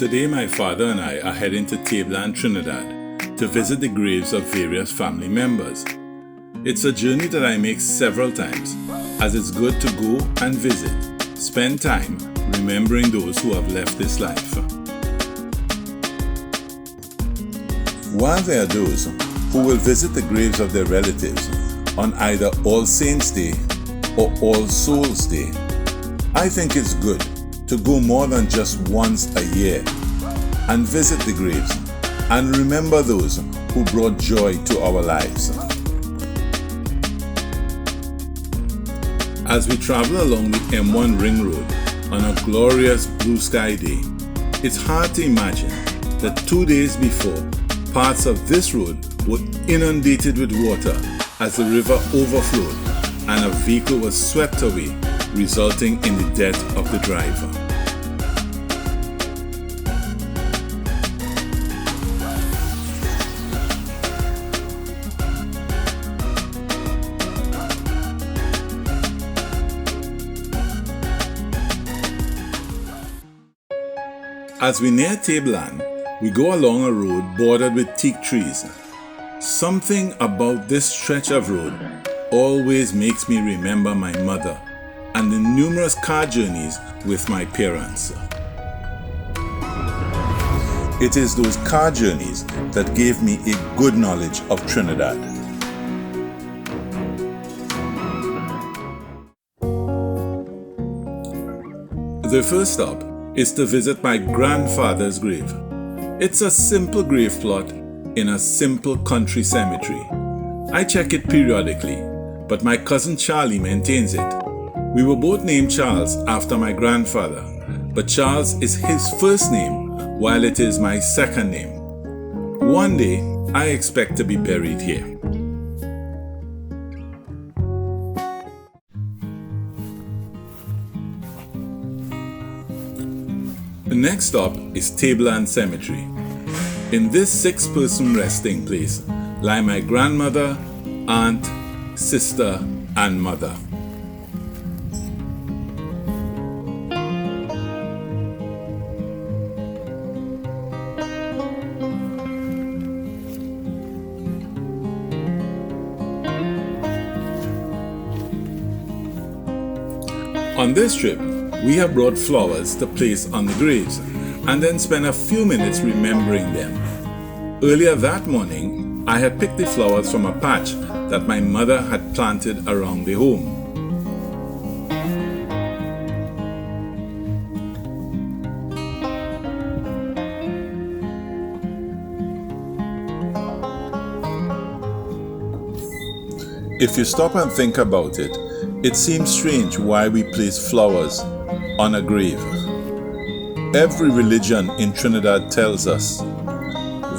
Today, my father and I are heading to Tableland Trinidad to visit the graves of various family members. It's a journey that I make several times, as it's good to go and visit, spend time remembering those who have left this life. While there are those who will visit the graves of their relatives on either All Saints' Day or All Souls' Day, I think it's good to go more than just once a year and visit the graves and remember those who brought joy to our lives. As we travel along the M1 Ring Road on a glorious blue sky day, it's hard to imagine that 2 days before, parts of this road were inundated with water as the river overflowed and a vehicle was swept away, resulting in the death of the driver. As we near Tableland, we go along a road bordered with teak trees. Something about this stretch of road always makes me remember my mother and the numerous car journeys with my parents. It is those car journeys that gave me a good knowledge of Trinidad. The first stop is to visit my grandfather's grave. It's a simple grave plot in a simple country cemetery. I check it periodically, but my cousin Charlie maintains it. We were both named Charles after my grandfather, but Charles is his first name while it is my second name. One day, I expect to be buried here. The next stop is Tableland Cemetery. In this 6-person resting place lie my grandmother, aunt, sister, and mother. On this trip, we have brought flowers to place on the graves and then spent a few minutes remembering them. Earlier that morning, I had picked the flowers from a patch that my mother had planted around the home. If you stop and think about it, it seems strange why we place flowers on a grave. Every religion in Trinidad tells us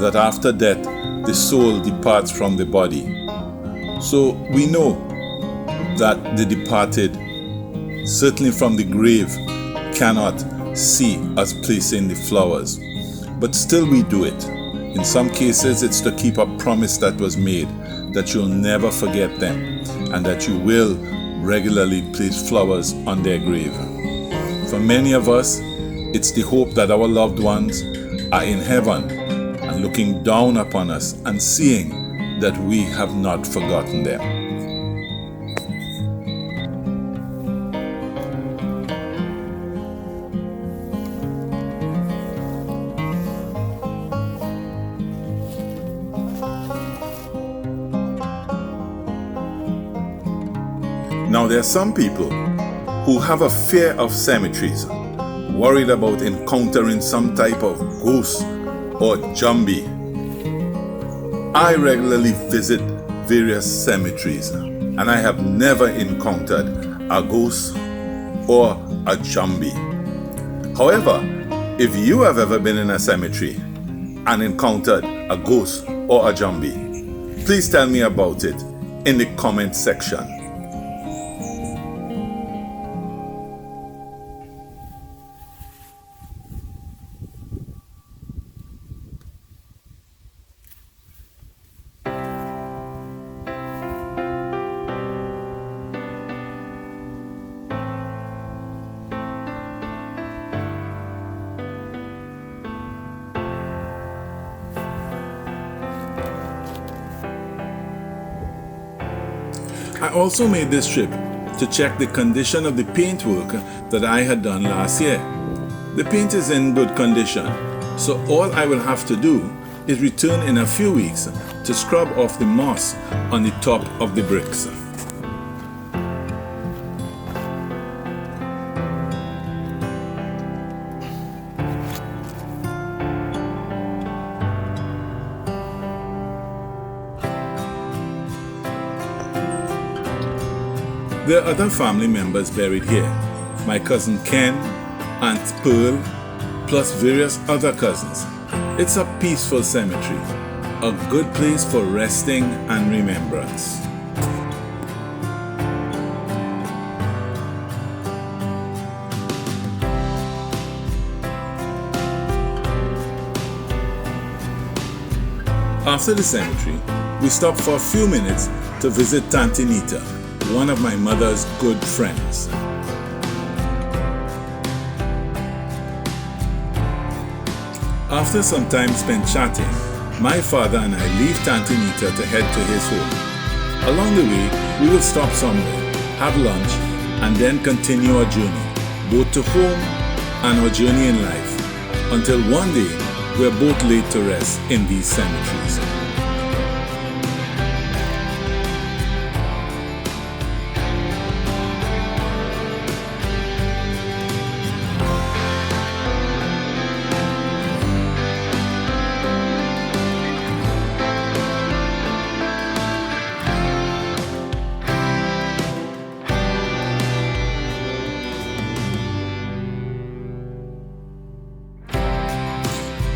that after death, the soul departs from the body. So we know that the departed, certainly from the grave, cannot see us placing the flowers. But still we do it. In some cases, it's to keep a promise that was made, that you'll never forget them, and that you will regularly place flowers on their grave. For many of us, it's the hope that our loved ones are in heaven and looking down upon us and seeing that we have not forgotten them. Now, there are some people who have a fear of cemeteries, worried about encountering some type of ghost or jumbie. I regularly visit various cemeteries and I have never encountered a ghost or a jumbie. However, if you have ever been in a cemetery and encountered a ghost or a jumbie, please tell me about it in the comment section. I also made this trip to check the condition of the paintwork that I had done last year. The paint is in good condition, so all I will have to do is return in a few weeks to scrub off the moss on the top of the bricks. There are other family members buried here. My cousin Ken, Aunt Pearl, plus various other cousins. It's a peaceful cemetery, a good place for resting and remembrance. After the cemetery, we stopped for a few minutes to visit Tante Nita, one of my mother's good friends. After some time spent chatting, my father and I leave Tante Nita to head to his home. Along the way, we will stop somewhere, have lunch, and then continue our journey, both to home and our journey in life, until one day we're both laid to rest in these cemeteries.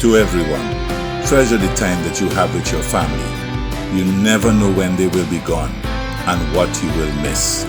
To everyone, treasure the time that you have with your family. You never know when they will be gone and what you will miss.